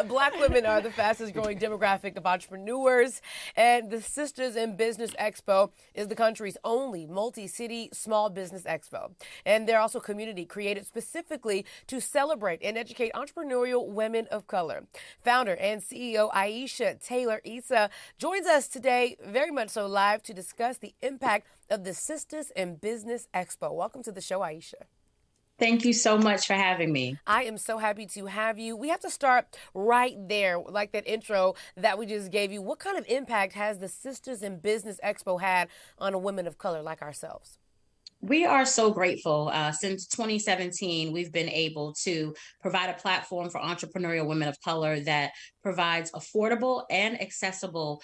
Black women are the fastest growing demographic of entrepreneurs, and the Sisters in Business Expo is the country's only multi-city small business expo. And they're also community created specifically to celebrate and educate entrepreneurial women of color. Founder and CEO Aisha Taylor Issah joins us today, very much so live, to discuss the impact of the Sisters in Business Expo. Welcome to the show, Aisha. Thank you so much for having me. I am so happy to have you. We have to start right there, like that intro that we just gave you. What kind of impact has the Sisters in Business Expo had on a women of color like ourselves? We are so grateful. Since 2017, we've been able to provide a platform for entrepreneurial women of color that provides affordable and accessible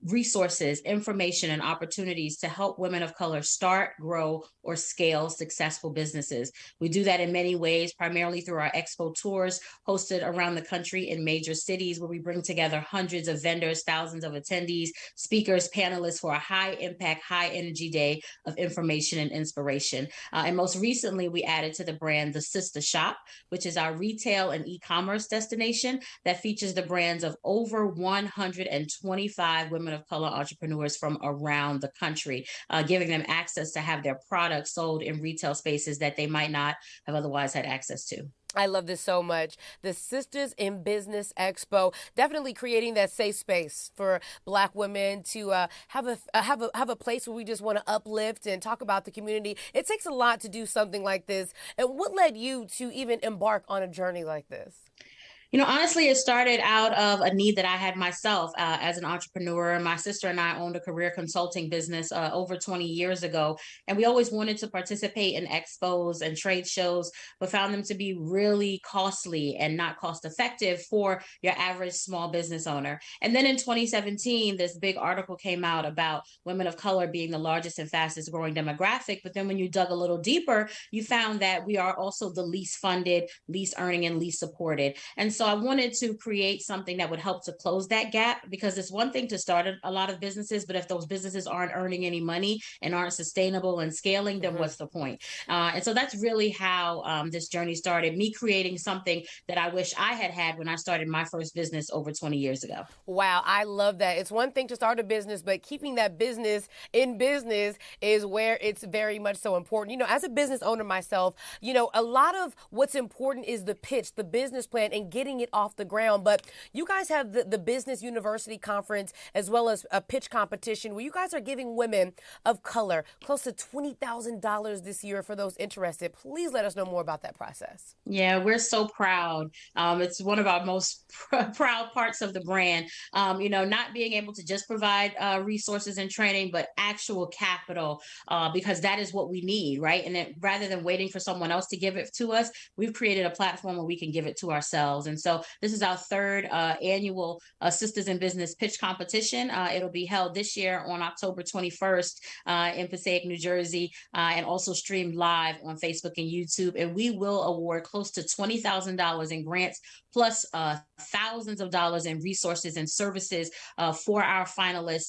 resources, information, and opportunities to help women of color start, grow, or scale successful businesses. We do that in many ways, primarily through our expo tours hosted around the country in major cities, where we bring together hundreds of vendors, thousands of attendees, speakers, panelists for a high impact, high energy day of information and inspiration. And most recently, we added to the brand the Sister Shop, which is our retail and e-commerce destination that features the brands of over 125 women of color entrepreneurs from around the country, giving them access to have their products sold in retail spaces that they might not have otherwise had access to. I love this so much. The Sisters in Business Expo, definitely creating that safe space for Black women to have a place where we just want to uplift and talk about the community. It takes a lot to do something like this. And what led you to even embark on a journey like this? Honestly, it started out of a need that I had myself as an entrepreneur. My sister and I owned a career consulting business over 20 years ago, and we always wanted to participate in expos and trade shows, but found them to be really costly and not cost effective for your average small business owner. And then in 2017, this big article came out about women of color being the largest and fastest growing demographic. But then when you dug a little deeper, you found that we are also the least funded, least earning, and least supported. And so I wanted to create something that would help to close that gap, because it's one thing to start a lot of businesses, but if those businesses aren't earning any money and aren't sustainable and scaling, then what's the point? And so that's really how this journey started, me creating something that I wish I had had when I started my first business over 20 years ago. Wow, I love that. It's one thing to start a business, but keeping that business in business is where it's very much so important. As a business owner myself, a lot of what's important is the pitch, the business plan, and getting it off the ground. But you guys have the Business University Conference as well as a pitch competition where you guys are giving women of color close to $20,000 this year for those interested. Please let us know more about that process. Yeah, we're so proud. It's one of our most proud parts of the brand, not being able to just provide resources and training, but actual capital, because that is what we need, right? And rather than waiting for someone else to give it to us, we've created a platform where we can give it to ourselves. And so this is our third annual Sisters in Business pitch competition. It'll be held this year on October 21st in Passaic, New Jersey, and also streamed live on Facebook and YouTube. And we will award close to $20,000 in grants, plus thousands of dollars in resources and services for our finalists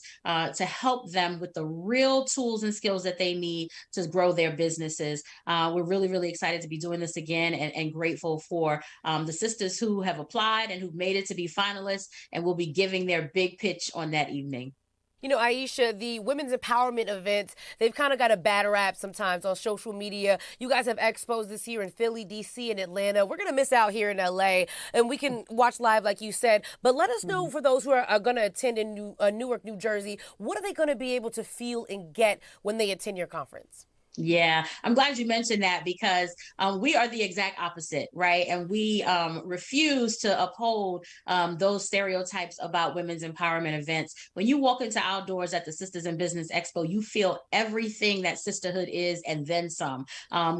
to help them with the real tools and skills that they need to grow their businesses. We're really, really excited to be doing this again, and grateful for the sisters who have applied and who've made it to be finalists, and will be giving their big pitch on that evening. Aisha, the women's empowerment events, they've kind of got a bad rap sometimes on social media. You guys have expos this year in Philly, D.C., and Atlanta. We're going to miss out here in L.A., and we can watch live like you said. But let us know, for those who are going to attend in Newark, New Jersey, what are they going to be able to feel and get when they attend your conference? Yeah, I'm glad you mentioned that, because we are the exact opposite, right? And we refuse to uphold those stereotypes about women's empowerment events. When you walk into outdoors at the Sisters in Business Expo, you feel everything that sisterhood is and then some.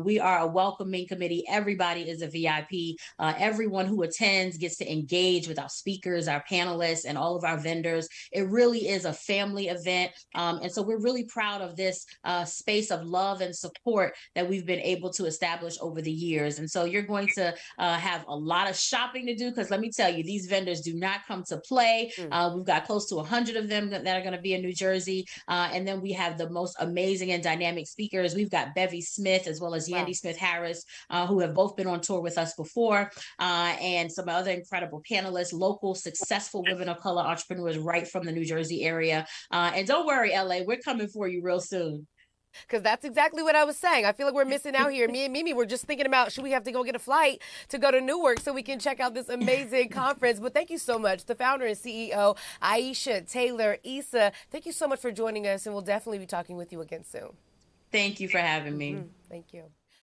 We are a welcoming committee. Everybody is a VIP. Everyone who attends gets to engage with our speakers, our panelists, and all of our vendors. It really is a family event. And so we're really proud of this space of love and support that we've been able to establish over the years. And so you're going to have a lot of shopping to do, because let me tell you, these vendors do not come to play. We've got close to 100 of them that are going to be in New Jersey. And then we have the most amazing and dynamic speakers. We've got Bevy Smith as well as Wow. Yandy Smith Harris, who have both been on tour with us before, and some other incredible panelists, local successful women of color entrepreneurs right from the New Jersey area. And don't worry, LA, we're coming for you real soon. Because that's exactly what I was saying. I feel like we're missing out here. Me and Mimi were just thinking about, should we have to go get a flight to go to Newark so we can check out this amazing conference. But thank you so much. The founder and CEO, Aisha, Taylor, Issah, thank you so much for joining us. And we'll definitely be talking with you again soon. Thank you for having me. Thank you.